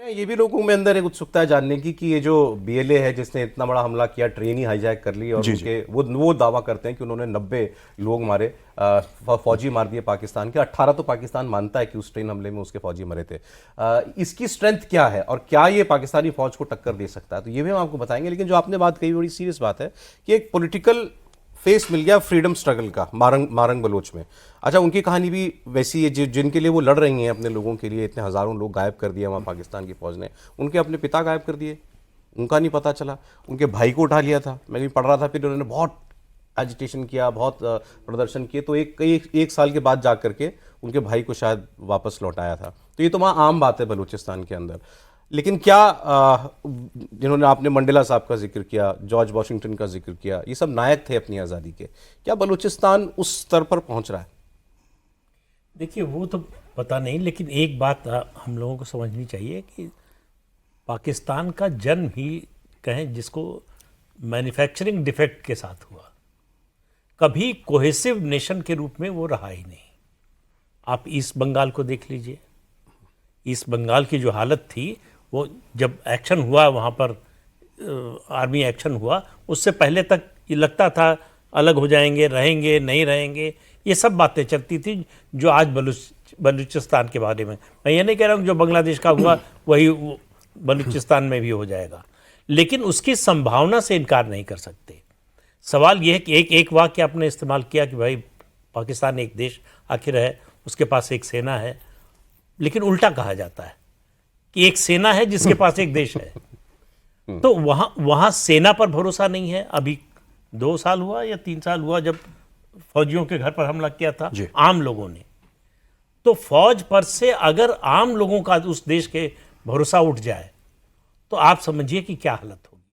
ये भी लोगों में अंदर एक उत्सुकता है जानने की कि ये जो बीएलए है जिसने इतना बड़ा हमला किया, ट्रेन ही हाईजैक कर ली, और जी, उनके वो दावा करते हैं कि उन्होंने 90 लोग मारे, फौजी मार दिए पाकिस्तान के। 18 तो पाकिस्तान मानता है कि उस ट्रेन हमले में उसके फौजी मरे थे। इसकी स्ट्रेंथ क्या है और क्या ये पाकिस्तानी फौज को टक्कर दे सकता है, तो ये भी हम आपको बताएंगे। लेकिन जो आपने बात कही बड़ी सीरियस बात है कि एक पॉलिटिकल फेस मिल गया फ्रीडम स्ट्रगल का मारंग बलोच में। अच्छा, उनकी कहानी भी वैसी है, जिनके लिए वो लड़ रही हैं अपने लोगों के लिए। इतने हज़ारों लोग गायब कर दिए वहाँ पाकिस्तान की फौज ने, उनके अपने पिता गायब कर दिए, उनका नहीं पता चला। उनके भाई को उठा लिया था, मैं भी पढ़ रहा था, फिर उन्होंने बहुत एजिटेशन किया, बहुत प्रदर्शन किए, तो एक साल के बाद जा करके उनके भाई को शायद वापस लौटाया था। तो ये तो वहाँ आम बात है बलूचिस्तान के अंदर। लेकिन क्या जिन्होंने, आपने मंडेला साहब का जिक्र किया, जॉर्ज वॉशिंगटन का जिक्र किया, ये सब नायक थे अपनी आज़ादी के, क्या बलूचिस्तान उस स्तर पर पहुंच रहा है? देखिए, वो तो पता नहीं, लेकिन एक बात हम लोगों को समझनी चाहिए कि पाकिस्तान का जन्म ही कहें जिसको मैन्युफैक्चरिंग डिफेक्ट के साथ हुआ, कभी कोहेसिव नेशन के रूप में वो रहा ही नहीं। आप ईस्ट बंगाल को देख लीजिए, ईस्ट बंगाल की जो हालत थी, वो जब एक्शन हुआ वहाँ पर, आर्मी एक्शन हुआ, उससे पहले तक ये लगता था अलग हो जाएंगे, रहेंगे नहीं रहेंगे, ये सब बातें चलती थी जो आज बलूचिस्तान के बारे में। मैं ये नहीं कह रहा हूँ जो बांग्लादेश का हुआ वही बलूचिस्तान में भी हो जाएगा, लेकिन उसकी संभावना से इनकार नहीं कर सकते। सवाल यह है कि एक वाक्य आपने इस्तेमाल किया कि भाई पाकिस्तान एक देश आखिर है, उसके पास एक सेना है, लेकिन उल्टा कहा जाता है कि एक सेना है जिसके पास एक देश है। तो वहां सेना पर भरोसा नहीं है। अभी 2 साल हुआ या 3 साल हुआ जब फौजियों के घर पर हमला किया था आम लोगों ने। तो फौज पर से अगर आम लोगों का उस देश के भरोसा उठ जाए तो आप समझिए कि क्या हालत हो।